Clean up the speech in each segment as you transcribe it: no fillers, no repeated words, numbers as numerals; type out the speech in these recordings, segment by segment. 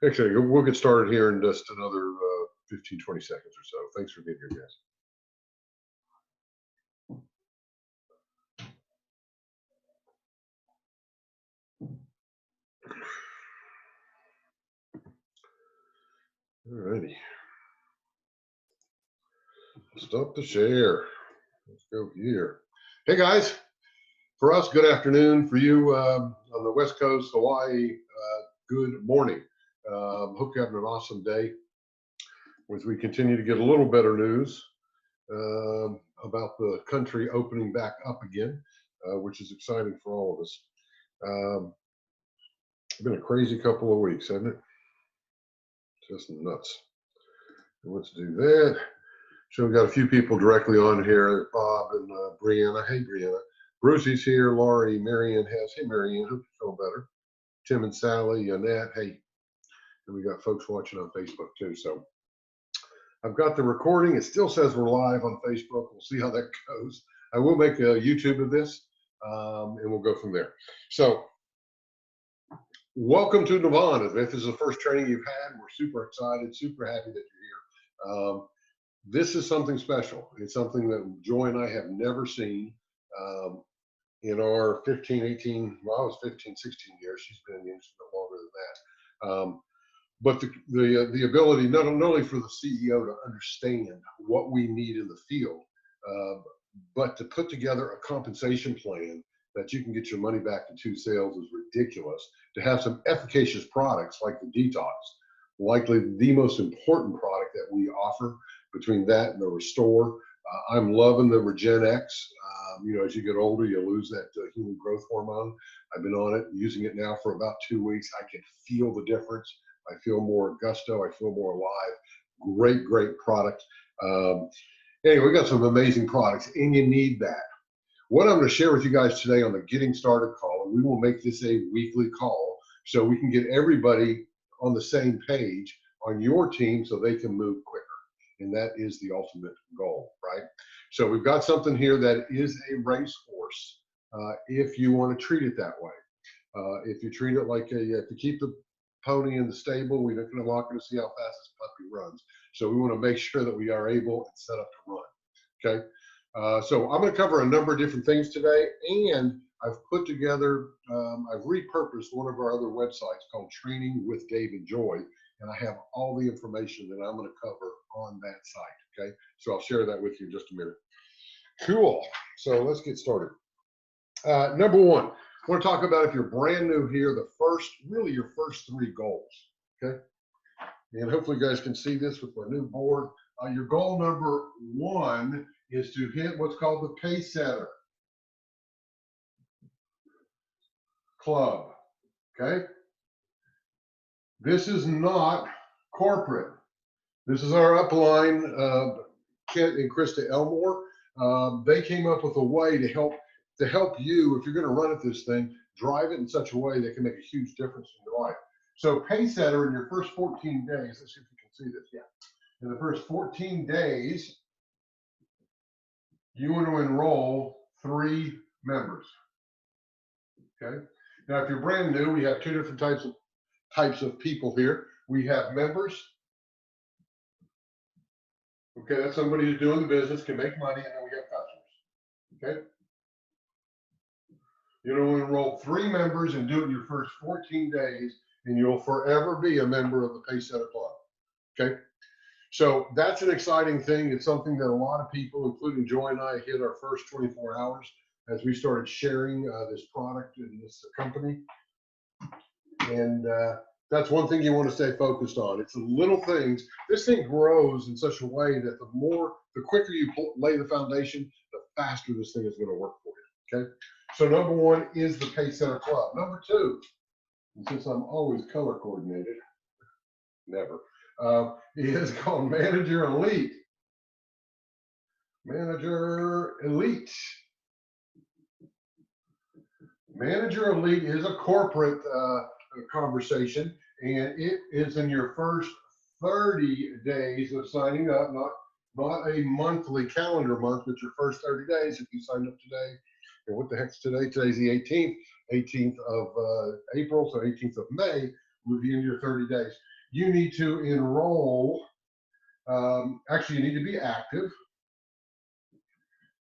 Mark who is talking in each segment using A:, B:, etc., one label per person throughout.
A: Actually, we'll get started here in just another 15, 20 seconds or so. Thanks for being here, guys. All righty. Stop the share. Let's go here. Hey, guys. For us, good afternoon. For you on the West Coast, Hawaii, good morning. Hope you're having an awesome day as we continue to get a little better news about the country opening back up again, which is exciting for all of us. It's been a crazy couple of weeks, hasn't it? Just nuts. Let's do that. So we've got a few people directly on here, Bob and Brianna. Hey, Brianna. Brucey's here. Laurie, Marianne has. Hey, Marianne. Hope you feel better. Tim and Sally, Annette. Hey. And we got folks watching on Facebook too. So I've got the recording. It still says we're live on Facebook. We'll see how that goes. I will make a YouTube of this, and we'll go from there. So welcome to Navan. If this is the first training you've had, we're super excited, super happy that you're here. This is something special. It's something that Joy and I have never seen in our 15, 18, well, I was 15, 16 years. She's been in the industry longer than that. But the ability not only for the CEO to understand what we need in the field, but to put together a compensation plan that you can get your money back in 2 sales is ridiculous. To have some efficacious products like the Detox, likely the most important product that we offer between that and the Restore. I'm loving the Regen X. As you get older, you lose that human growth hormone. I've been on it, using it now for about 2 weeks. I can feel the difference. I feel more gusto. I feel more alive. Great, great product. Anyway, we got some amazing products, and you need that. What I'm going to share with you guys today on the Getting Started call, and we will make this a weekly call so we can get everybody on the same page on your team so they can move quicker. And that is the ultimate goal, right? So we've got something here that is a racehorse if you want to treat it that way. If you treat it like if you keep the pony in the stable, we're not going to see how fast this puppy runs. So we want to make sure that we are able and set up to run, okay? So I'm going to cover a number of different things today, and I've put together, I've repurposed one of our other websites called Training with Dave and Joy, and I have all the information that I'm going to cover on that site, okay? So I'll share that with you in just a minute. Cool. So let's get started. Number one, I want to talk about if you're brand new here, your first 3 goals, okay? And hopefully you guys can see this with my new board. Your goal number 1 is to hit what's called the Pace Setter Club, okay? This is not corporate. This is our upline, Kent and Krista Elmore. They came up with a way to help you, if you're going to run at this thing, drive it in such a way that can make a huge difference in your life. So Pace Setter, in your first 14 days, let's see if you can see this. Yeah. In the first 14 days, you want to enroll 3 members. Okay. Now, if you're brand new, we have 2 different types of people here. We have members. Okay, that's somebody who's doing the business, can make money, and then we have customers. Okay. You're going to enroll 3 members and do it in your first 14 days, and you'll forever be a member of the Pace Setter Club. Okay. So that's an exciting thing. It's something that a lot of people, including Joy and I, hit our first 24 hours as we started sharing this product in this company. And that's one thing you want to stay focused on. It's the little things. This thing grows in such a way that the quicker you lay the foundation, the faster this thing is going to work for you. Okay. So number 1 is the Pace Setter Club. Number 2, and since I'm always color coordinated, never, is called Manager Elite. Manager Elite. Manager Elite is a corporate conversation, and it is in your first 30 days of signing up, not a monthly calendar month, but your first 30 days. If you sign up today, and what the heck's today? Today's the 18th of April, so 18th of May. with the end of your 30 days. You need to enroll. Actually, you need to be active.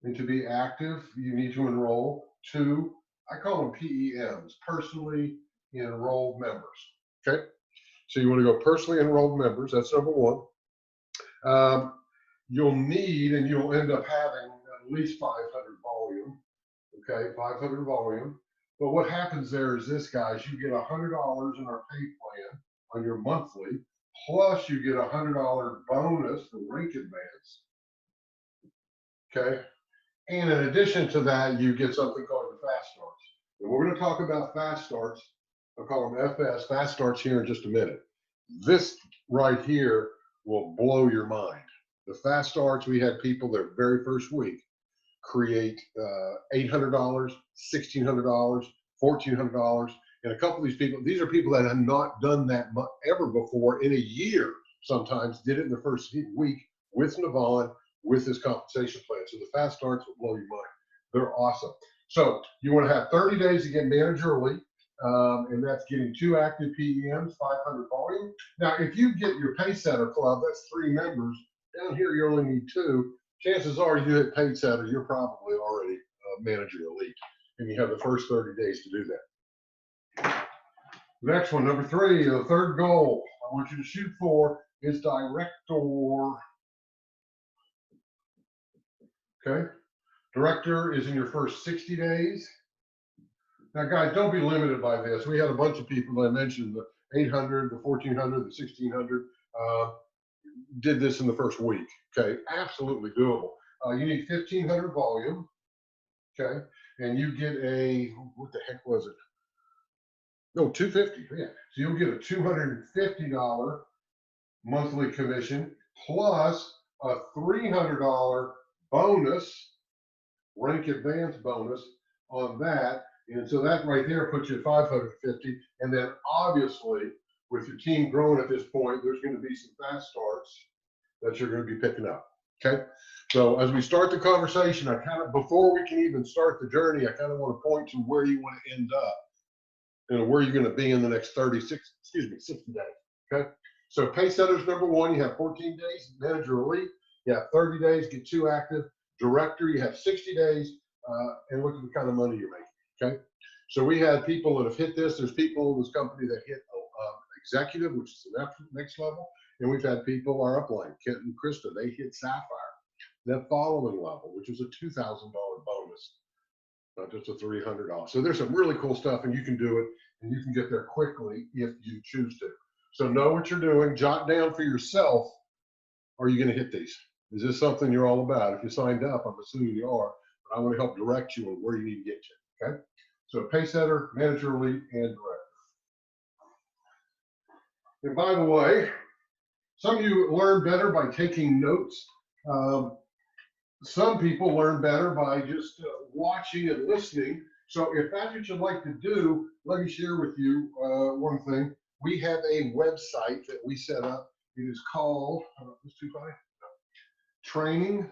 A: And to be active, you need to enroll 2, I call them PEMs, personally enrolled members. Okay. So you want to go personally enrolled members. That's number 1. You'll need, and you'll end up having at least 500 volume. Okay, 500 volume. But what happens there is this, guys, you get $100 in our pay plan on your monthly, plus you get $100 bonus for rank advance. Okay. And in addition to that, you get something called the fast starts. And we're going to talk about fast starts. I'll call them FS, fast starts, here in just a minute. This right here will blow your mind. The fast starts, we had people their very first week create $800, $1,600, $1,400. And a couple of these people, these are people that have not done that ever before in a year, sometimes did it in the first week with Navan, with this compensation plan. So the fast starts will blow your mind. They're awesome. So you want to have 30 days to get manager elite, and that's getting 2 active PEMs, 500 volume. Now, if you get your pay setter club, that's 3 members. Down here, you only need 2. Chances are you hit paid setter, you're probably already manager elite, and you have the first 30 days to do that. Next one, number 3, the third goal I want you to shoot for is director. Okay, director is in your first 60 days. Now, guys, don't be limited by this. We had a bunch of people that I mentioned, the 800, the 1400, the 1600, did this in the first week. Okay, absolutely doable. You need 1500 volume. Okay, and you get a, what the heck was it? No, 250. Yeah, so you'll get a $250 monthly commission plus a $300 bonus, rank advance bonus on that. And so that right there puts you at 550. And then obviously, with your team growing at this point, there's going to be some fast starts that you're going to be picking up. Okay. So as we start the conversation, I kind of, before we can even start the journey, I kind of want to point to where you want to end up and where you're going to be in the next 60 days. Okay. So pay setters, number 1, you have 14 days, manager elite, you have 30 days, get 2 active, director, you have 60 days, and look at the kind of money you're making. Okay. So we had people that have hit this. There's people in this company that hit executive, which is the next level. And we've had people, our upline, Kent and Krista, they hit Sapphire. That following level, which is a $2,000 bonus, not just a $300. So there's some really cool stuff, and you can do it, and you can get there quickly if you choose to. So know what you're doing. Jot down for yourself, are you going to hit these? Is this something you're all about? If you signed up, I'm assuming you are, but I want to help direct you on where you need to get you. Okay? So pay setter, manager elite, and director. And by the way, some of you learn better by taking notes. Some people learn better by just watching and listening. So if that's what you'd like to do, let me share with you one thing. We have a website that we set up. It is called, Training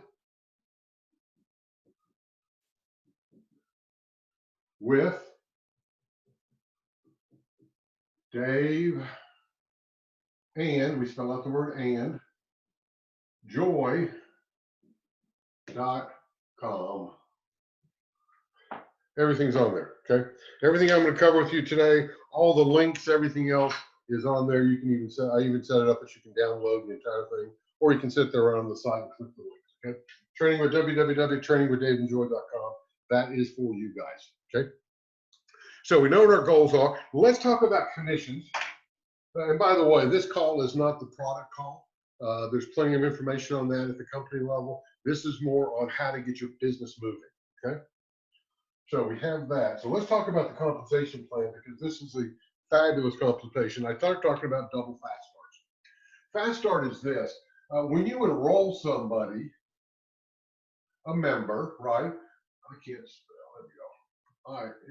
A: with Dave, and we spell out the word and, joy.com. Everything's on there, okay? Everything I'm going to cover with you today, all the links, everything else is on there. You can even set, I even set it up that you can download the entire thing, or you can sit there on the side and click the links, okay? Training with www.trainingwithdaveandjoy.com. That is for you guys, okay? So we know what our goals are. Let's talk about commissions. And by the way, this call is not the product call. There's plenty of information on that at the company level. This is more on how to get your business moving, okay? So we have that. So let's talk about the compensation plan, because this is a fabulous compensation. I started talking about double fast starts. Fast start is this. When you enroll somebody, a member, right? I can't spell. There we go.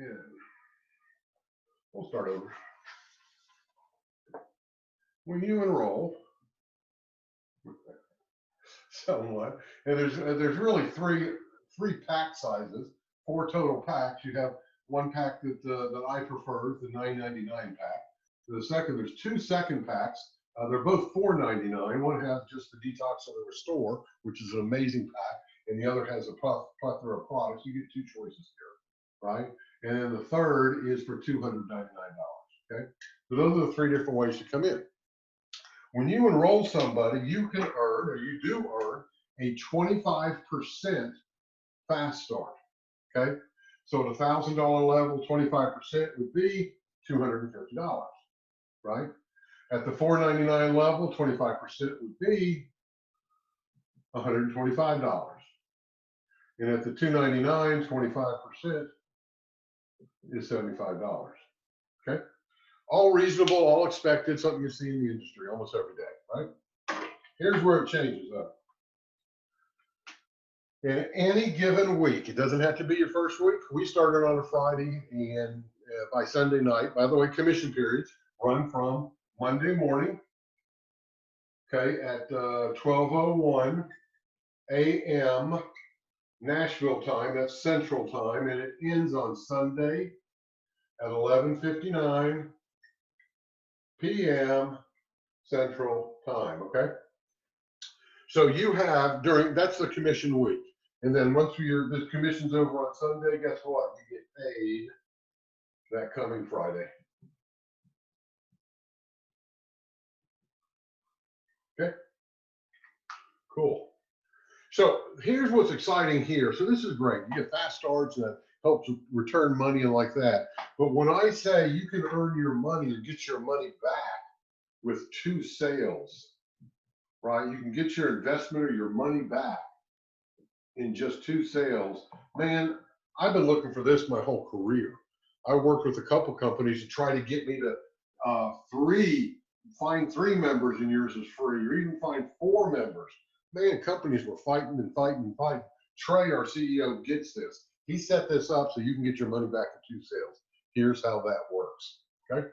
A: I-N. We'll start over. When you enroll someone, and there's really three pack sizes, 4 total packs. You have one pack that I prefer, the $9.99 pack. There's 2 second packs. They're both $4.99. One has just the detox and the restore, which is an amazing pack, and the other has a plethora of products. You get 2 choices here, right? And then the third is for $299. Okay, so those are the 3 different ways to come in. When you enroll somebody, you can earn, or you do earn, a 25% fast start. Okay, so at $1,000 level, 25% would be $250, right? At the $4.99 level, 25% would be $125. And at the $2.99, 25% is $75. Okay? All reasonable, all expected, something you see in the industry almost every day, right? Here's where it changes up. In any given week, it doesn't have to be your first week. We started on a Friday, and by Sunday night, by the way, commission periods run from Monday morning, okay, at 12:01 a.m. Nashville time, that's Central time, and it ends on Sunday at 11:59 p.m. Central time, okay? So you have that's the commission week. And then once the commission's over on Sunday, guess what? You get paid that coming Friday. Okay, cool. So here's what's exciting here. So this is great. You get fast starts that helps return money and like that. But when I say you can earn your money or get your money back with 2 sales, right? You can get your investment or your money back in just 2 sales. Man, I've been looking for this my whole career. I worked with a couple companies to try to get me to find 3 members and yours is free, or even find 4 members. Man, companies were fighting and fighting and fighting. Trey, our CEO, gets this. He set this up so you can get your money back in 2 sales. Here's how that works, okay?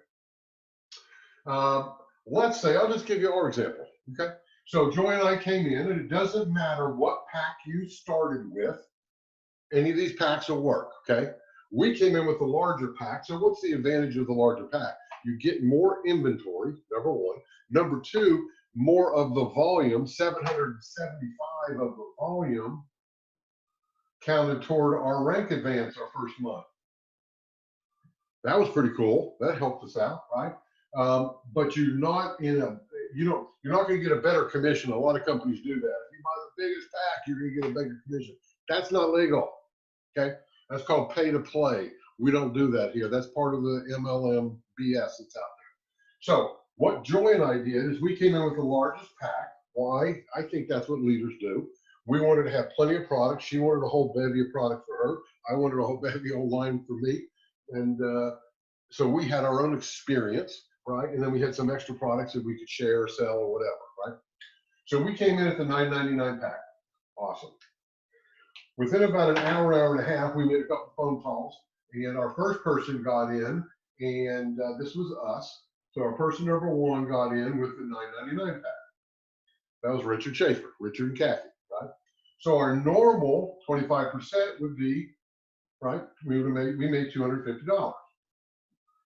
A: Let's say, I'll just give you our example, okay? So Joy and I came in, and it doesn't matter what pack you started with, any of these packs will work, okay? We came in with the larger pack, so what's the advantage of the larger pack? You get more inventory, number 1. Number 2, more of the volume, 775 of the volume counted toward our rank advance our first month. That was pretty cool. That helped us out, right? But you're not going to get a better commission. A lot of companies do that. If you buy the biggest pack, you're going to get a bigger commission. That's not legal, okay? That's called pay to play. We don't do that here. That's part of the MLM BS that's out there. So what Joy and I did is we came in with the largest pack. Why? I think that's what leaders do. We wanted to have plenty of products. She wanted a whole bevy of product for her. I wanted a whole bevy of line for me. And so we had our own experience, right? And then we had some extra products that we could share or sell or whatever, right? So we came in at the $9.99 pack. Awesome. Within about an hour, hour and a half, we made a couple phone calls, and our first person got in, and this was us. So our person number 1 got in with the $9.99 pack. That was Richard Schaefer, Richard and Kathy, right? So our normal 25% would be, right? We made $250.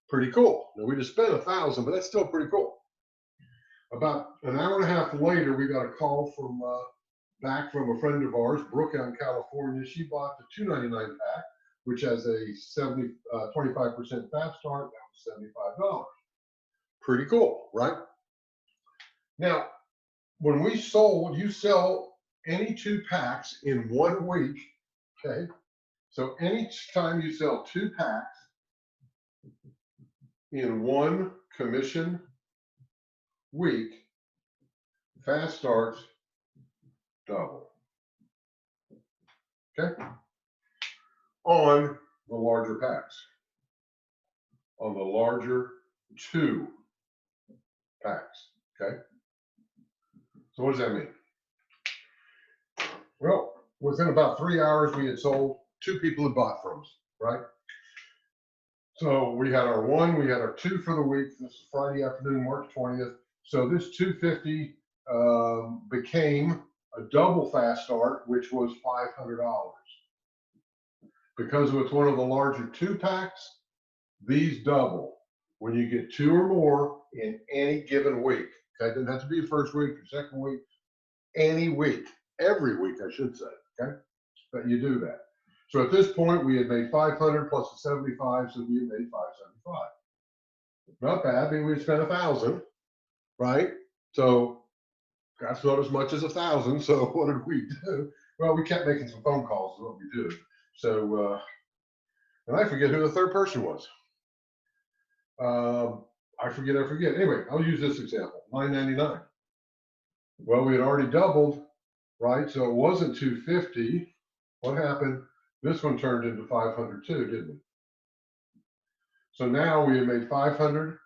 A: Pretty cool. Now we just spent $1,000, but that's still pretty cool. About an hour and a half later, we got a call from back from a friend of ours, Brooke out in California. She bought the $2.99 pack, which has a 25% fast start. That was $75. Pretty cool, right? Now, when we sold, you sell any 2 packs in 1 week, okay? So any time you sell 2 packs in 1 commission week, fast starts double. Okay? On the larger packs. On the larger 2 packs. Okay? So what does that mean? Well, within about 3 hours, we had sold 2 people had bought from us, right? So we had our 1, we had our 2 for the week. This is Friday afternoon, March 20th. So this 250 became a double fast start, which was $500. Because it's one of the larger 2 packs, these double. when you get 2 or more in any given week. Okay, it doesn't have to be the first week or second week, any week, every week, I should say. Okay, but you do that. So at this point, we had made 500 plus the 75, so we had made 575. Not bad. I mean, we had spent 1,000, right? So that's not as much as 1,000. So what did we do? Well, we kept making some phone calls. Is what we did. So, and I forget who the third person was. I forget. Anyway, I'll use this example. $9.99. Well, we had already doubled, right? So it wasn't 250. What happened? This one turned into 500 too, didn't it? So now we have made 500.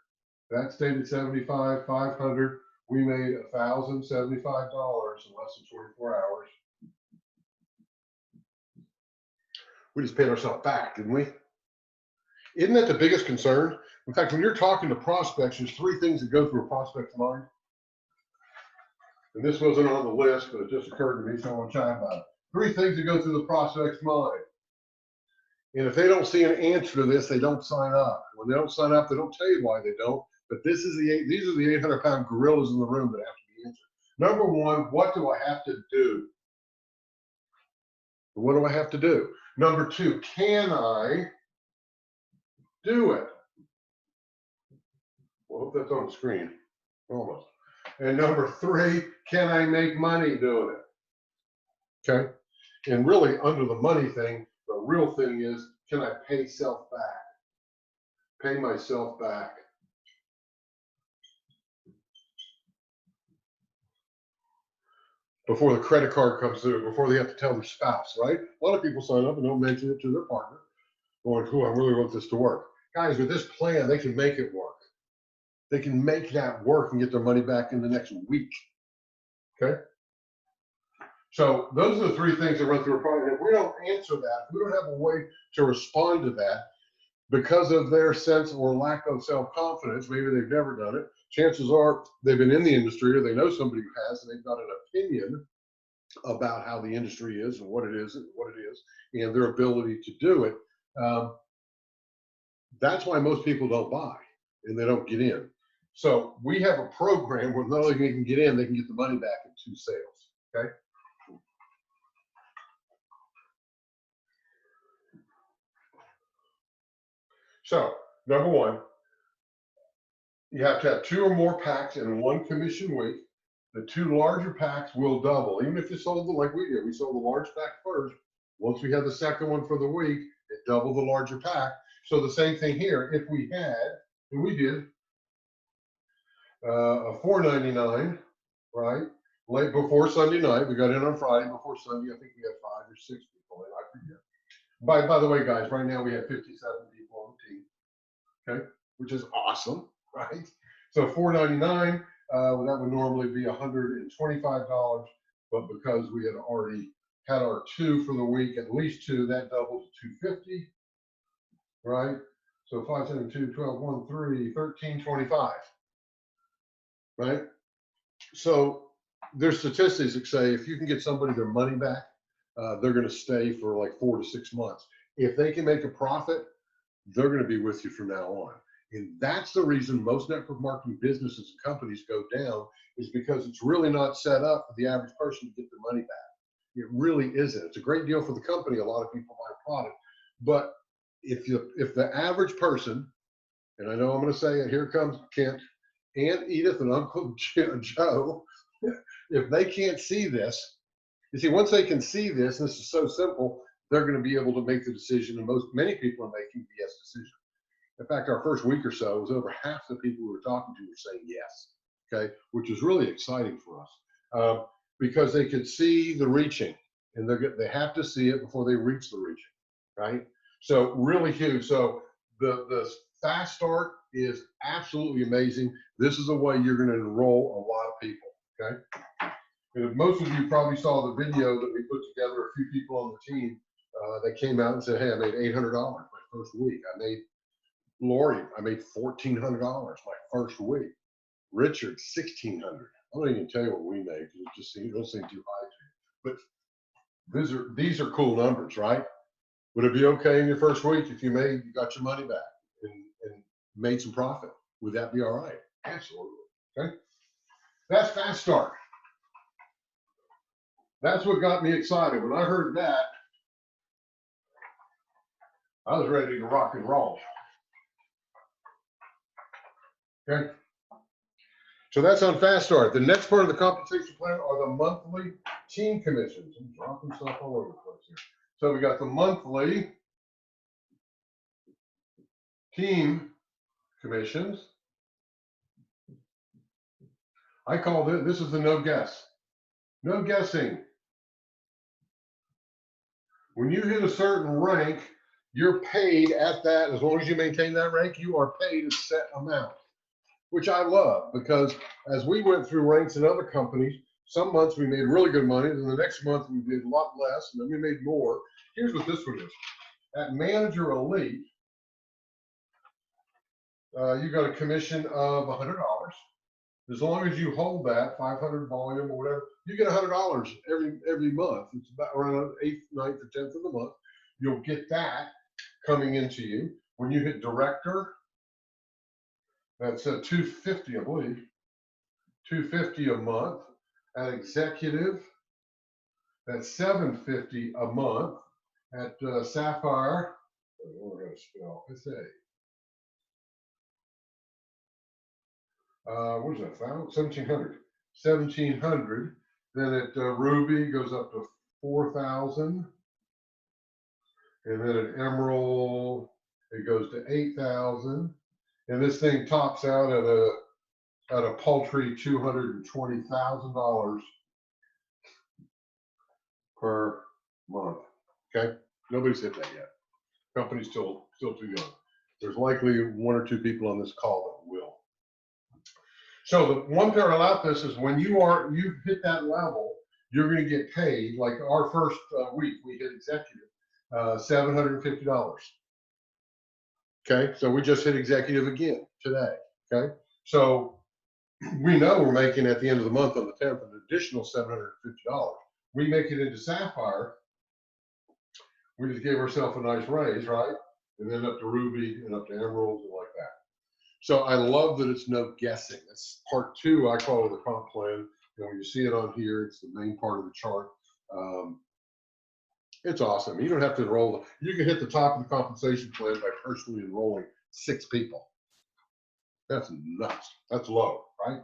A: That stayed at 75. 500. We made $1,075 in less than 24 hours. We just paid ourselves back, didn't we? Isn't that the biggest concern? In fact, when you're talking to prospects, there's 3 things that go through a prospect's mind. And this wasn't on the list, but it just occurred to me, so I want to chat about it. 3 things that go through the prospect's mind. And if they don't see an answer to this, they don't sign up. When they don't sign up, they don't tell you why they don't. But these are the 800-pound gorillas in the room that have to be answered. Number 1, what do I have to do? What do I have to do? Number 2, can I do it? Well, I hope that's on the screen. Almost. And number 3, can I make money doing it? Okay. And really, under the money thing, the real thing is, can I pay self back? Pay myself back. Before the credit card comes through, before they have to tell their spouse, right? A lot of people sign up and don't mention it to their partner. Going, cool, I really want this to work. Guys, with this plan, they can make it work. They can make that work and get their money back in the next week. Okay? So those are the 3 things that run through a product. If we don't answer that, if we don't have a way to respond to that because of their sense or lack of self-confidence, maybe they've never done it, chances are they've been in the industry or they know somebody who has and they've got an opinion about how the industry is and what it is and their ability to do it. That's why most people don't buy and they don't get in. So we have a program where not only they can get in, they can get the money back in 2 sales. Okay. So number 1, you have to have 2 or more packs in 1 commission week. The 2 larger packs will double. Even if you sold like we did, we sold the large pack first. Once we had the second one for the week, it doubled the larger pack. So the same thing here. If we had, and we did, a $4.99, right? Late before Sunday night, we got in on Friday before Sunday. I think we had 5 or 6 people in. I forget. By the way, guys, right now we have 57 people on the team. Okay, which is awesome, right? So $4.99, that would normally be $125, but because we had already had our 2 for the week, at least 2, that doubled to $250, right? So 5, 7, 2, 12, 1, 3, 13, 25, right? So there's statistics that say if you can get somebody their money back, they're going to stay for like 4 to 6 months. If they can make a profit, they're going to be with you from now on. And that's the reason most network marketing businesses and companies go down, is because it's really not set up for the average person to get their money back. It really isn't. It's a great deal for the company. A lot of people buy a product. But if the average person, and I know I'm going to say it, here comes Kent, Aunt Edith, and Uncle Joe, if they can't see this, you see, once they can see this, and this is so simple, they're going to be able to make the decision, and many people are making the yes decision. In fact, our first week or so, it was over half the people we were talking to were saying yes, okay, which is really exciting for us because they could see the reaching, and they have to see it before they reach the reaching, right? So really huge. So the fast start is absolutely amazing. This is a way you're going to enroll a lot of people, okay? And most of you probably saw the video that we put together, a few people on the team that came out and said, hey, I made $800 my first week. Lori, I made $1,400 my first week. Richard, $1,600. I don't even tell you what we made because it don't seem too high to you. But these are cool numbers, right? Would it be okay in your first week if you got your money back? And made some profit. Would that be all right? Absolutely. Okay. That's Fast Start. That's what got me excited. When I heard that, I was ready to rock and roll. Okay. So that's on Fast Start. The next part of the compensation plan are the monthly team commissions. I'm dropping stuff all over the place here. So we got the monthly team commissions. I call this is the no guess. No guessing. When you hit a certain rank, you're paid at that. As long as you maintain that rank, you are paid a set amount, which I love, because as we went through ranks in other companies, some months we made really good money, and the next month we did a lot less, and then we made more. Here's what this one is. At Manager Elite, you got a commission of $100. As long as you hold that 500 volume or whatever, you get $100 every month. It's about around 8th, 9th, or 10th of the month. You'll get that coming into you. When you hit director, that's $250, I believe. $250 a month. At executive, that's $750 a month. At Sapphire, I don't know how to spell. It's what is that? 1,700. 1,700. Then at Ruby goes up to 4,000. And then at Emerald, it goes to 8,000. And this thing tops out at a paltry $220,000 per month. Okay, nobody's hit that yet. Company's still too young. There's likely 1 or 2 people on this call that will. So the one thing about this is when you hit that level, you're going to get paid. Like our first week, we hit executive, $750. Okay, so we just hit executive again today. Okay, so we know we're making at the end of the month on the 10th an additional $750. We make it into Sapphire. We just gave ourselves a nice raise, right? And then up to Ruby and up to Emerald and like that. So I love that it's no guessing. That's part 2. I call it the comp plan. When you see it on here, it's the main part of the chart. It's awesome. You don't have to enroll. You can hit the top of the compensation plan by personally enrolling 6 people. That's nuts. That's low, right?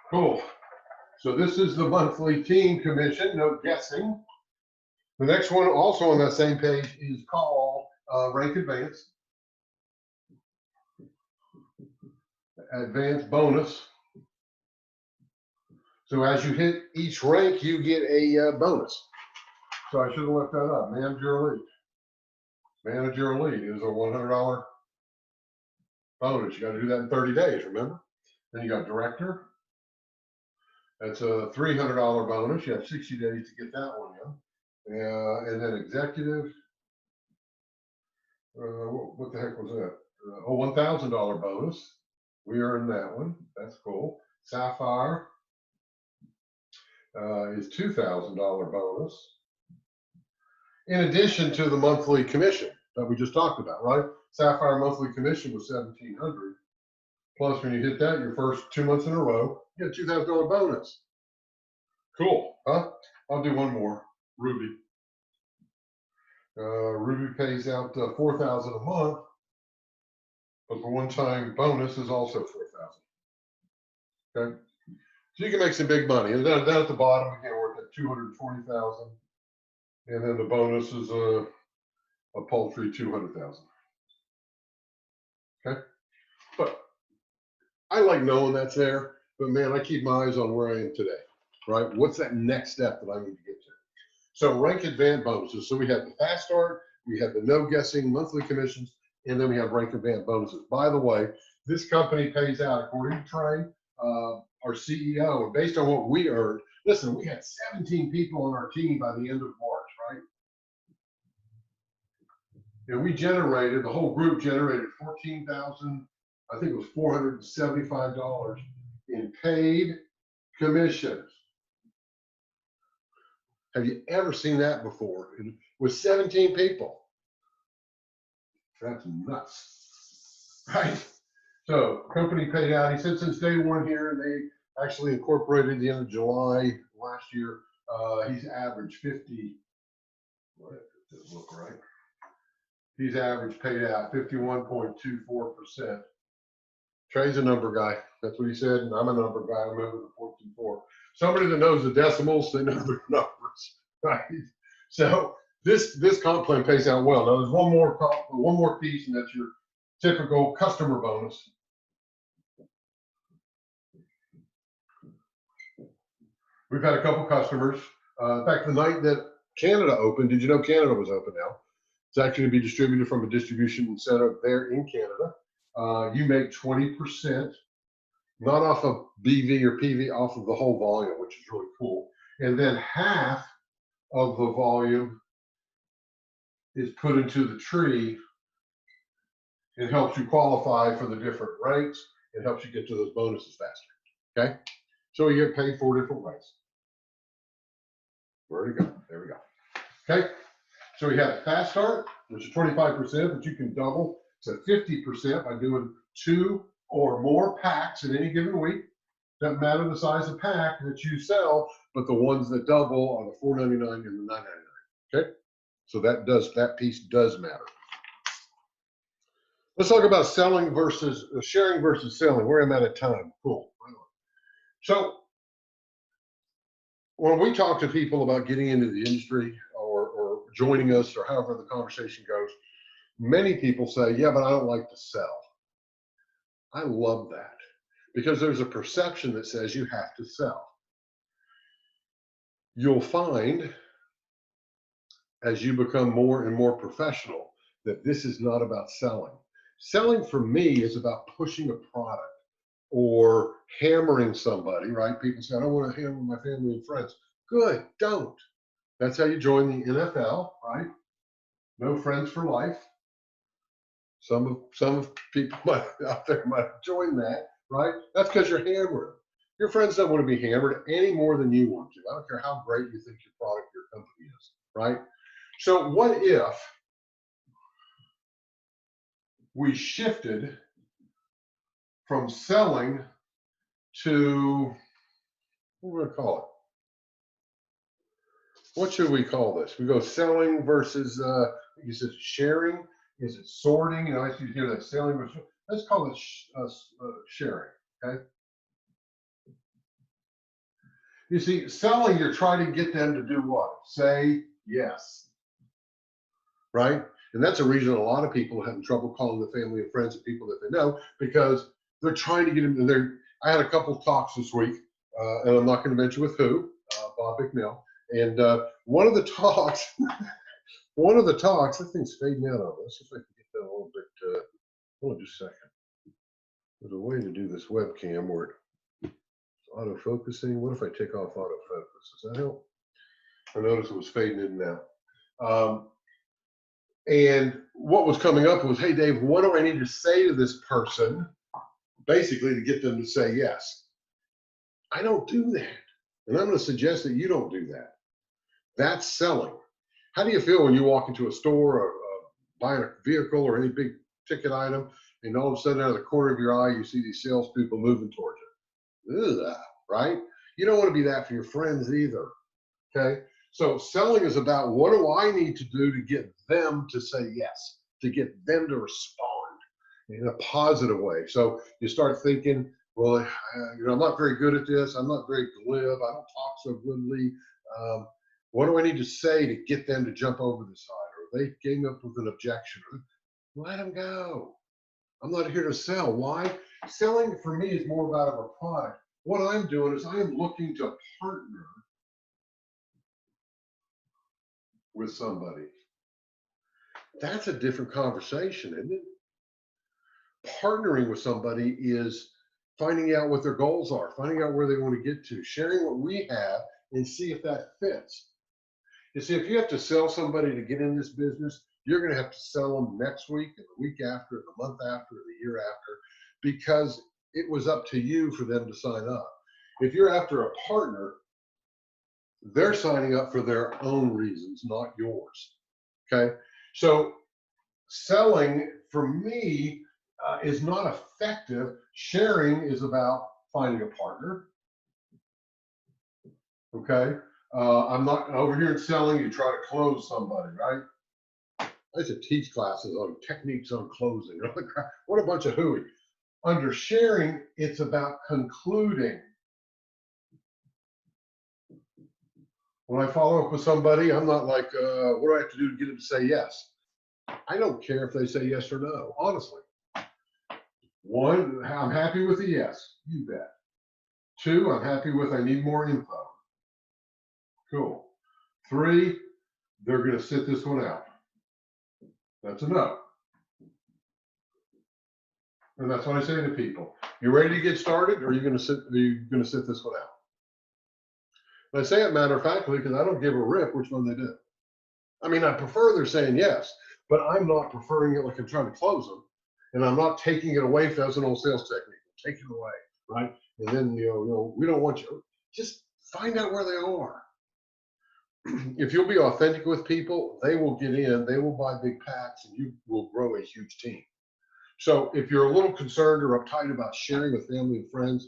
A: Cool. So this is the monthly team commission, no guessing. The next one, also on that same page, is called rank advance. Advance bonus. So as you hit each rank, you get a bonus. So I should have left that up. Manager Elite. Manager Elite is a $100 bonus. You got to do that in 30 days, remember? Then you got Director. That's a $300 bonus. You have 60 days to get that one in. And then Executive. What the heck was that? $1,000 bonus. We earned that one. That's cool. Sapphire is $2,000 bonus. In addition to the monthly commission that we just talked about, right? Sapphire monthly commission was $1,700. Plus, when you hit that, your first 2 months in a row, you get a $2,000 bonus. Cool, huh? I'll do one more. Ruby. Ruby pays out $4,000 a month, but the one-time bonus is also $4,000. Okay, so you can make some big money. And then at the bottom again, we're at $220,000, and then the bonus is a paltry $200,000. Okay, but I like knowing that's there. But man, I keep my eyes on where I am today. Right? What's that next step that I need to get to? So rank advance bonuses. So we have the fast start, we have the no guessing monthly commissions, and then we have rank advance bonuses. By the way, this company pays out, according to Trey, our CEO, and based on what we earned. Listen, we had 17 people on our team by the end of March, right? And we generated, the whole group generated $14,000, I think it was $475 in paid commissions. Have you ever seen that before? With 17 people. That's nuts, right? So company paid out. He said since day one here, they actually incorporated the end of July last year. He's averaged 50. What does it look right? He's average paid out 51.24%. Trey's a number guy. That's what he said. And I'm a number guy. I remember the 424. Somebody that knows the decimals, they know their numbers, right? So this comp plan pays out well. Now there's one more piece, and that's your typical customer bonus. We've had a couple customers. In fact, the night that Canada opened, did you know Canada was open now? It's actually going to be distributed from a distribution center there in Canada. You make 20%, not off of BV or PV, off of the whole volume, which is really cool. And then half of the volume is put into the tree. It helps you qualify for the different ranks. It helps you get to those bonuses faster. Okay, so you get paid 4 different ways. Where'd it go? There we go. Okay, so we have fast start, which is 25%, but you can double to 50% by doing 2 or more packs in any given week. Doesn't matter the size of pack that you sell, but the ones that double are the $4.99 and the $9.99. Okay, so that piece does matter. Let's talk about selling versus sharing versus selling. Where I'm at a time. Cool. So when we talk to people about getting into the industry or joining us or however the conversation goes, many people say, yeah, but I don't like to sell. I love that because there's a perception that says you have to sell. You'll find as you become more and more professional that this is not about selling. Selling for me is about pushing a product or hammering somebody, right? People say, I don't want to hammer my family and friends. Good, don't. That's how you join the NFL, right? No friends for life. Some people out there might join that, right? That's because you're hammering. Your friends don't want to be hammered any more than you want to. I don't care how great you think your product, your company is, right? So what if we shifted from selling to, what we're going to call it? What should we call this? We go selling versus, you said sharing. Is it sorting? You know, I used to hear that selling versus, let's call it sharing, okay? You see, selling, you're trying to get them to do what? Say yes, right? And that's a reason a lot of people are having trouble calling the family and friends and people that they know because they're trying to get them. And I had a couple talks this week, and I'm not going to mention with who, Bob McMill. And one of the talks, that thing's fading out on us. Let's see if I can get that a little bit. Hold on just a second. There's a way to do this webcam where it's auto-focusing. What if I take off autofocus? Does that help? I noticed it was fading in and out. And what was coming up was, hey, Dave, what do I need to say to this person, basically to get them to say yes? I don't do that. And I'm going to suggest that you don't do that. That's selling. How do you feel when you walk into a store or buying a vehicle or any big ticket item, and all of a sudden out of the corner of your eye, you see these salespeople moving towards you? Ugh, right? You don't want to be that for your friends either. Okay? So selling is about what do I need to do to get them to say yes, to get them to respond in a positive way. So you start thinking, well, I'm not very good at this. I'm not very glib. I don't talk so glibly. What do I need to say to get them to jump over the side? Or they came up with an objection. Let them go. I'm not here to sell. Why? Selling for me is more about a product. What I'm doing is I am looking to partner with somebody. That's a different conversation, isn't it? Partnering with somebody is finding out what their goals are, finding out where they want to get to, sharing what we have and see if that fits. You see, if you have to sell somebody to get in this business, you're going to have to sell them next week and the week after, the month after, the year after, because it was up to you for them to sign up. If you're after a partner, they're signing up for their own reasons, not yours. Okay. So selling for me is not effective. Sharing is about finding a partner. Okay. I'm not over here in selling. You try to close somebody, right? I used to teach classes on techniques on closing. What a bunch of hooey. Under sharing, it's about concluding. When I follow up with somebody, I'm not like, what do I have to do to get them to say yes? I don't care if they say yes or no, honestly. One, I'm happy with a yes, you bet. Two, I'm happy with I need more info. Cool. Three, they're going to sit this one out. That's a no. And that's what I say to people. You ready to get started, or are you going to sit? Are you going to sit this one out? And I say it matter of factly because I don't give a rip which one they do. I mean, I prefer they're saying yes, but I'm not preferring it like I'm trying to close them, and I'm not taking it away. If that's an old sales technique, take it away, right? And then we don't want you. Just find out where they are. If you'll be authentic with people, they will get in. They will buy big packs, and you will grow a huge team. So if you're a little concerned or uptight about sharing with family and friends,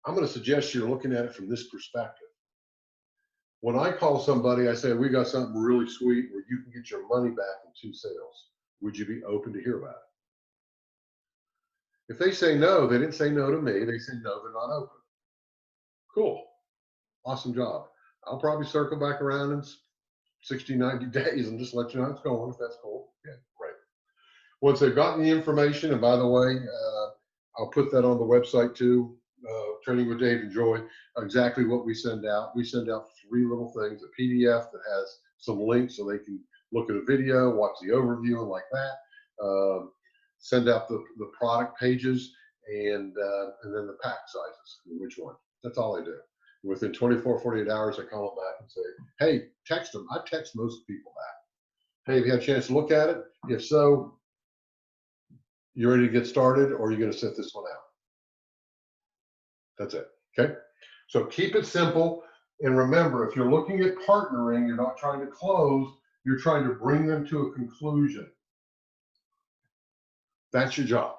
A: I'm going to suggest you're looking at it from this perspective. When I call somebody, I say, we got something really sweet where you can get your money back in 2 sales. Would you be open to hear about it? If they say no, they didn't say no to me. They say no, they're not open. Cool. Awesome job. I'll probably circle back around in 60, 90 days and just let you know how it's going, if that's cool. Yeah, great. Once they've gotten the information, and by the way, I'll put that on the website too, Training with Dave and Joy, exactly what we send out. We send out 3 little things, a PDF that has some links so they can look at a video, watch the overview and like that. Send out the product pages and then the pack sizes, which one. That's all I do. Within 24, 48 hours, I call them back and say, hey, text them. I text most people back. Hey, have you had a chance to look at it? If so, you ready to get started, or are you going to sit this one out? That's it. Okay. So keep it simple. And remember, if you're looking at partnering, you're not trying to close, you're trying to bring them to a conclusion. That's your job.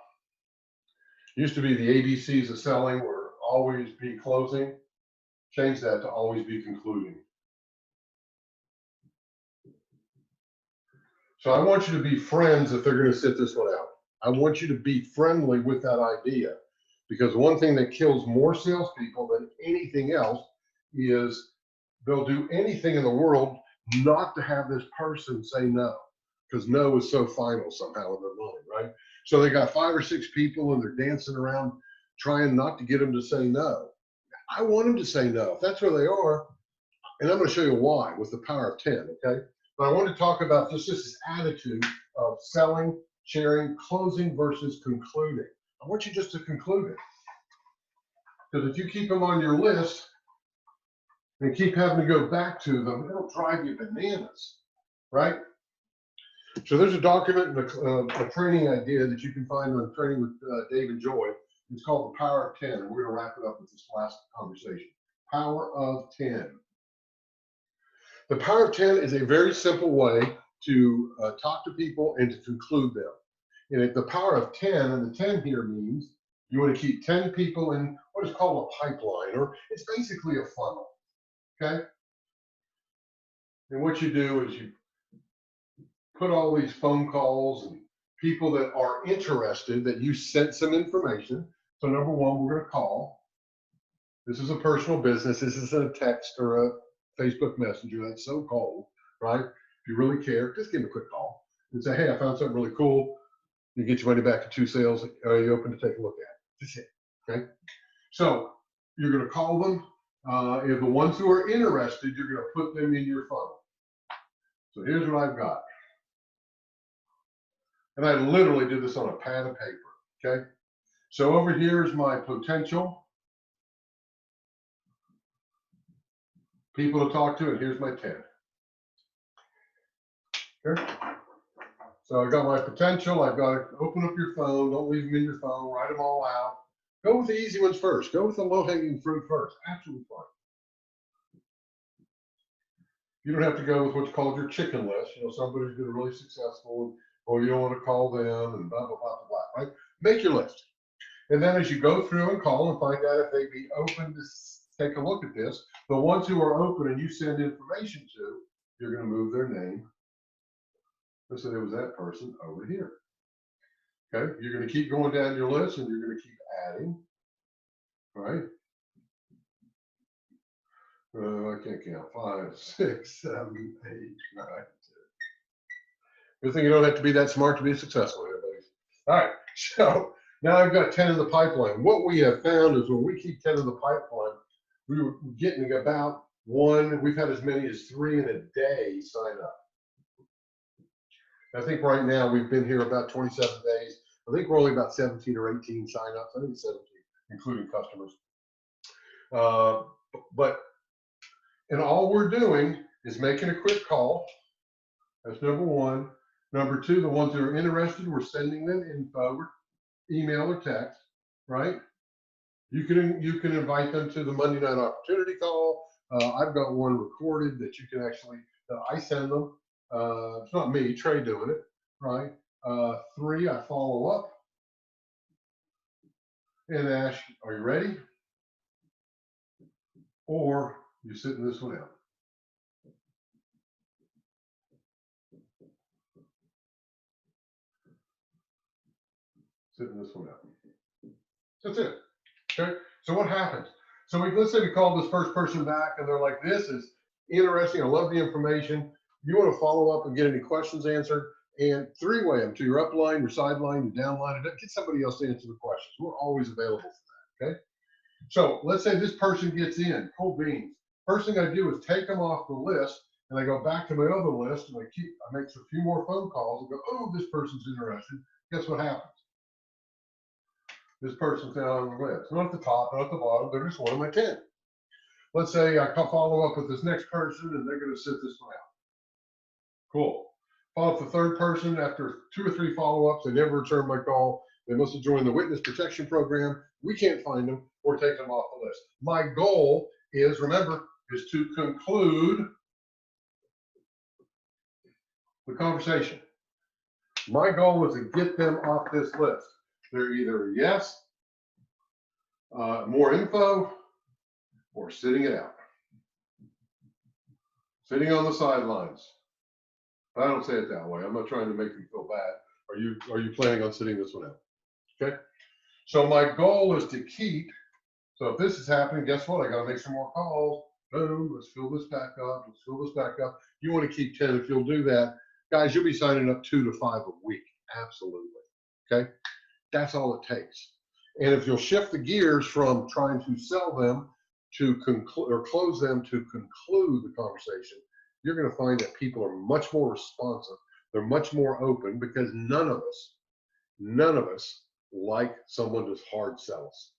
A: Used to be the ABCs of selling were always be closing. Change that to always be concluding. So I want you to be friends if they're going to sit this one out. I want you to be friendly with that idea, because one thing that kills more salespeople than anything else is they'll do anything in the world not to have this person say no, because no is so final somehow in their mind, right? So they got 5 or 6 people and they're dancing around trying not to get them to say no. I want them to say no. If that's where they are, and I'm going to show you why with the power of 10, okay? But I want to talk about just this attitude of selling, sharing, closing versus concluding. I want you just to conclude it. Because if you keep them on your list and keep having to go back to them, it'll drive you bananas, right? So there's a document and a training idea that you can find on Training with Dave and Joy. It's called The Power of 10, and we're going to wrap it up with this last conversation. Power of 10. The power of 10 is a very simple way to talk to people and to conclude them. And the power of 10, and the 10 here means you want to keep 10 people in what is called a pipeline, or it's basically a funnel, okay? And what you do is you put all these phone calls and people that are interested, that you sent some information. So number one, we're going to call. This is a personal business. This isn't a text or a Facebook Messenger. That's so cold, right? If you really care, just give them a quick call and say, hey, I found something really cool. You get your money back in 2 sales. Are you open to take a look at it? That's it, okay? So you're going to call them. If the ones who are interested, you're going to put them in your funnel. So here's what I've got. And I literally did this on a pad of paper, okay? So over here is my potential people to talk to, and here's my 10. Okay? So I got my potential. I've got to open up your phone. Don't leave them in your phone. Write them all out. Go with the easy ones first. Go with the low-hanging fruit first. Absolutely fine. You don't have to go with what's called your chicken list. You know, somebody's been really successful, or you don't want to call them and blah, blah, blah, blah, blah, right? Make your list. And then as you go through and call and find out if they'd be open to take a look at this, the ones who are open and you send information to, you're going to move their name. And so there was that person over here. Okay, you're going to keep going down your list and you're going to keep adding, right? I can't count. 5, 6, 7, 8, 9, 10. Good thing you don't have to be that smart to be successful, everybody. All right, so now I've got 10 in the pipeline. What we have found is when we keep 10 in the pipeline, we were getting about one. We've had as many as 3 in a day sign up. I think right now we've been here about 27 days. I think we're only about 17 or 18 signups. I think 17, including customers. And all we're doing is making a quick call. That's number one. Number two, the ones that are interested, we're sending them info, email or text, right? You can invite them to the Monday night opportunity call. I've got one recorded that you can actually, I send them. It's not me, Trey doing it, right? 3, I follow up and ask, are you ready? Or you're sitting this one out. Sitting this one out. That's it. Okay. So what happens? So let's say we call this first person back and they're like, this is interesting. I love the information. You want to follow up and get any questions answered, and 3-way them to your upline, your sideline, your downline, and get somebody else to answer the questions. We're always available for that. Okay. So let's say this person gets in, cool beans. First thing I do is take them off the list and I go back to my other list and I make a few more phone calls and go, oh, this person's interested. Guess what happens? This person's now on the list. Not at the top, not at the bottom. They're just one of my 10. Let's say I follow up with this next person and they're going to sit this one out. Cool. Follow up the third person after 2 or 3 follow-ups. They never returned my call. They must have joined the witness protection program. We can't find them or take them off the list. My goal is, remember, is to conclude the conversation. My goal is to get them off this list. They're either yes, more info, or sitting it out. Sitting on the sidelines. I don't say it that way. I'm not trying to make you feel bad. Are you planning on sitting this one out? Okay. So my goal is to keep. So if this is happening, guess what? I got to make some more calls. Boom. Let's fill this back up. Let's fill this back up. You want to keep 10. If you'll do that, guys, you'll be signing up 2 to 5 a week. Absolutely. Okay. That's all it takes. And if you'll shift the gears from trying to sell them to conclude or close them to conclude the conversation, you're going to find that people are much more responsive. They're much more open because none of us like someone to hard sell us.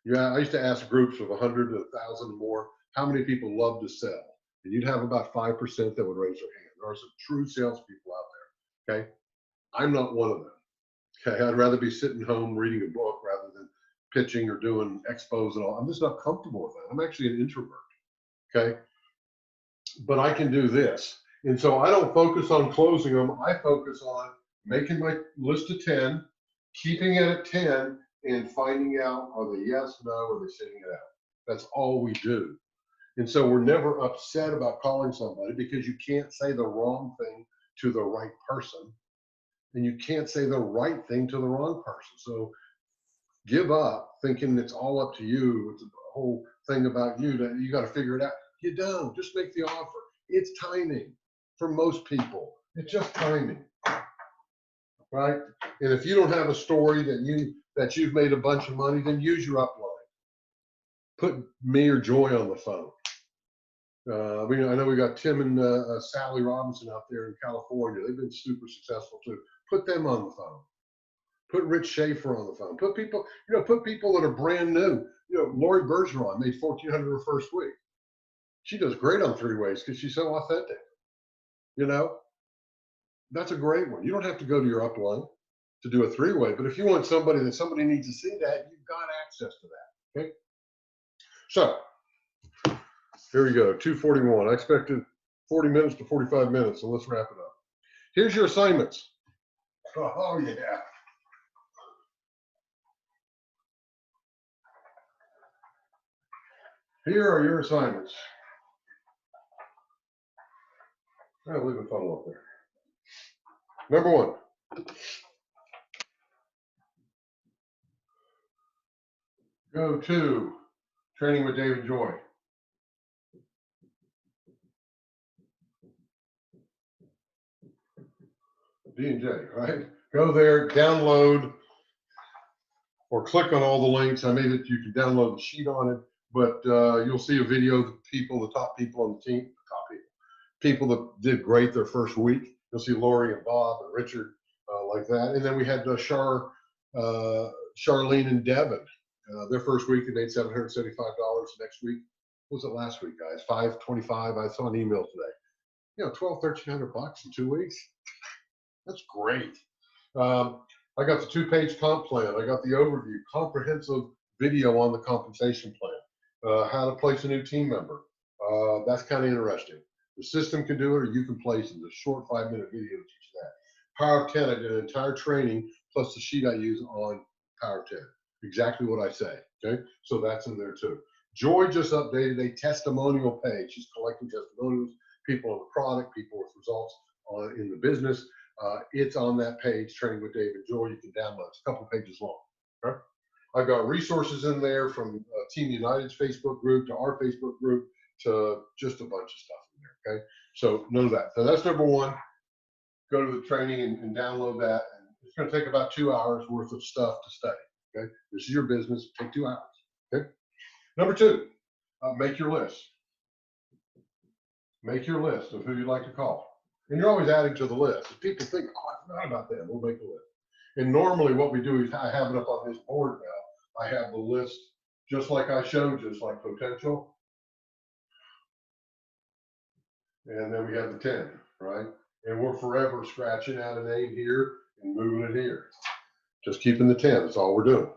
A: Yeah, I used to ask groups of 100 to 1,000 or more, how many people love to sell? And you'd have about 5% that would raise their hand. There are some true salespeople out there. Okay. I'm not one of them. Okay. I'd rather be sitting home reading a book rather than pitching or doing expos and all. I'm just not comfortable with that. I'm actually an introvert. Okay. But I can do this. And so I don't focus on closing them. I focus on making my list of 10, keeping it at 10, and finding out, are they yes, no, or are they sitting it out? That's all we do. And so we're never upset about calling somebody because you can't say the wrong thing to the right person. And you can't say the right thing to the wrong person. So give up thinking it's all up to you. It's a whole thing about you that you got to figure it out. You don't. Just make the offer. It's timing for most people. It's just timing, right? And if you don't have a story that you've made a bunch of money, then use your upline. Put me or Joy on the phone. I know we got Tim and Sally Robinson out there in California. They've been super successful too. Put them on the phone. Put Rich Schaefer on the phone. Put people that are brand new. Lori Bergeron made $1,400 her first week. She does great on 3-ways because she's so authentic. That's a great one. You don't have to go to your upline to do a 3-way, but if you want somebody needs to see that, you've got access to that. Okay. So Here we go, 2:41. I expected 40 minutes to 45 minutes, so let's wrap it up. Here's your assignments. Oh, yeah. Here are your assignments. I'll leave a funnel up there. Number 1. Go to Training with David Joy. D&J, right? Go there, download, or click on all the links. I made it, you can download the sheet on it, but you'll see a video of the people, the top people on the team, people that did great their first week. You'll see Lori and Bob and Richard like that. And then we had Charlene and Devin. Their first week, they made $775. Next week, what was it last week, guys? $525. I saw an email today. You know, $1,200-$1,300 in 2 weeks. That's great. I got the 2-page comp plan. I got the overview, comprehensive video on the compensation plan, how to place a new team member. That's kind of interesting. The system can do it, or you can place it. It's a short 5-minute video to teach that. Power of 10, I did an entire training plus the sheet I use on Power of 10. Exactly what I say. Okay, so that's in there too. Joy just updated a testimonial page. She's collecting testimonials, people on the product, people with results in the business. It's on that page, Training with David Joy. You can download. It's a couple pages long. Okay? I've got resources in there from Team United's Facebook group to our Facebook group to just a bunch of stuff in there. Okay, so know that. So that's number 1. Go to the training and download that. And it's going to take about 2 hours worth of stuff to study. Okay, this is your business. Take 2 hours. Okay. Number 2, make your list. Make your list of who you'd like to call. And you're always adding to the list. If people think, oh, I forgot about that, we'll make a list. And normally what we do is I have it up on this board now. I have the list just like I showed, just like potential. And then we have the 10, right? And we're forever scratching out a name here and moving it here. Just keeping the 10, that's all we're doing.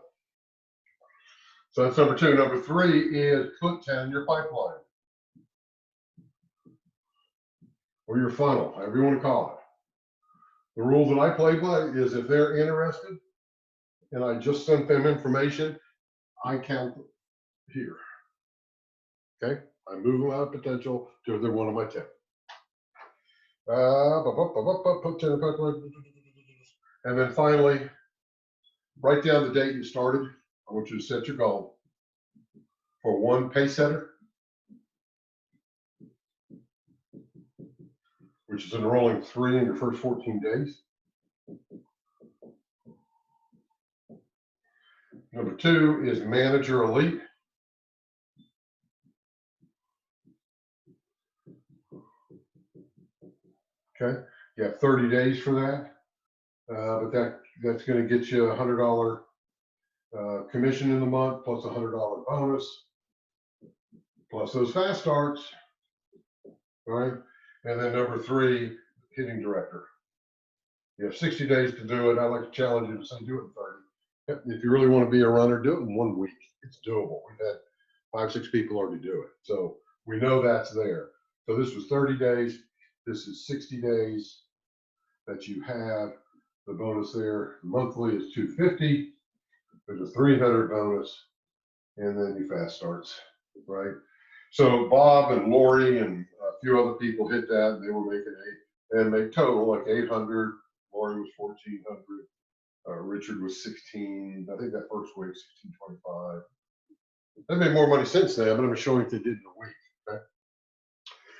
A: So that's number 2. Number 3 is put 10 in your pipeline. Or your funnel, however you want to call it. The rule that I play by is if they're interested and I just sent them information, I count them here. Okay, I move them out of potential to they're one of my 10. Put 10 in the pipeline. And then finally, write down the date you started. I want you to set your goal for 1 pace setter, which is enrolling 3 in your first 14 days. Number 2 is manager elite. Okay, you have 30 days for that, but that's going to get you a $100 commission in the month plus a $100 bonus plus those fast starts. All right. And then number 3, hitting director. You have 60 days to do it. I like to challenge you to say do it in 30. If you really want to be a runner, do it in 1 week. It's doable. We've had 5, 6 people already do it. So we know that's there. So this was 30 days. This is 60 days that you have. The bonus there monthly is $250. There's a $300 bonus. And then your fast starts, right? So Bob and Lori and a few other people hit that, and they were making 8, and they total like 800. Lori was 1,400. Richard was 16. I think that first week 1625. They made more money since then, but I'm showing what they did in a week. Okay.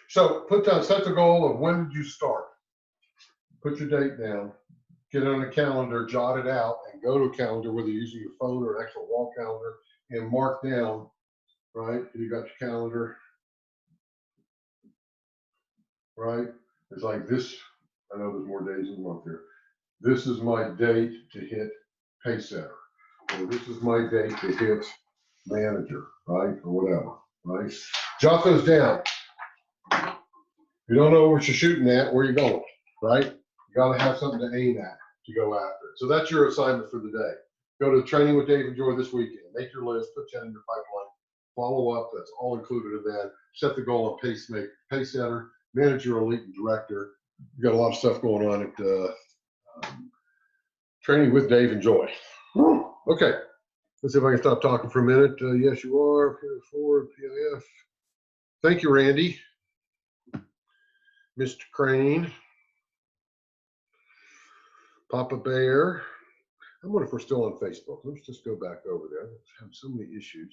A: So set the goal of when did you start? Put your date down, get it on a calendar, jot it out, and go to a calendar, whether you're using your phone or an actual wall calendar, and mark down. Right, you got your calendar, right? It's like this. I know there's more days in the month here. This is my date to hit pace setter, or this is my date to hit manager, right, or whatever, right? Jot those down. You don't know what you're shooting at, where you're going, right? You got to have something to aim at to go after it. So that's your assignment for the day. Go to Training with David Joy this weekend. Make your list, put 10 in your pipeline. follow up. That's all included in that. Set the goal on pace center, manage your elite and director. We've got a lot of stuff going on at Training with Dave and Joy. Okay, let's see if I can stop talking for a minute. Yes, you are. Forward, PIF. Thank you, Randy. Mr. Crane. Papa Bear. I wonder if we're still on Facebook. Let's just go back over there. I have so many issues.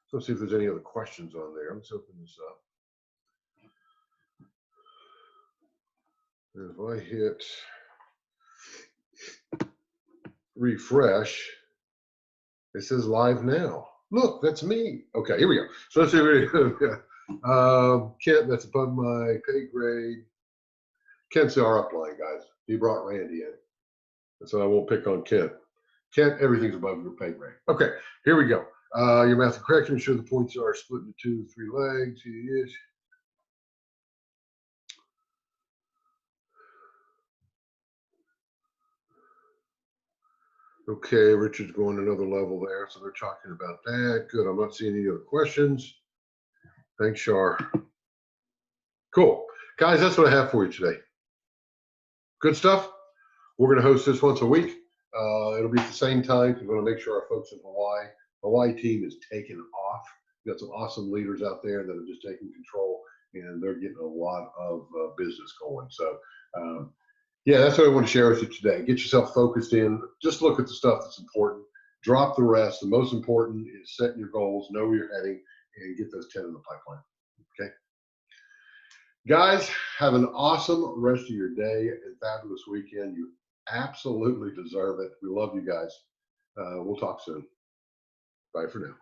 A: So let's see if there's any other questions on there. Let's open this up. And if I hit refresh, it says live now. Look, that's me. Okay, here we go. So let's see. Kent, that's above my pay grade. Kent's our upline, guys. He brought Randy in. So I won't pick on Kent. Kent, everything's above your pay grade. Okay, here we go. Your math correction, ensure the points are split into 2 to 3 legs. Yes. Okay, Richard's going another level there, so they're talking about that. Good, I'm not seeing any other questions. Thanks, Shar. Cool. Guys, that's what I have for you today. Good stuff. We're going to host this once a week. It'll be at the same time. We're going to make sure our folks in Hawaii team is taking off. We've got some awesome leaders out there that are just taking control, and they're getting a lot of business going. So, yeah, that's what I want to share with you today. Get yourself focused in. Just look at the stuff that's important. Drop the rest. The most important is setting your goals, know where you're heading, and get those 10 in the pipeline. Okay? Guys, have an awesome rest of your day and fabulous weekend. You absolutely deserve it. We love you guys. We'll talk soon. Bye for now.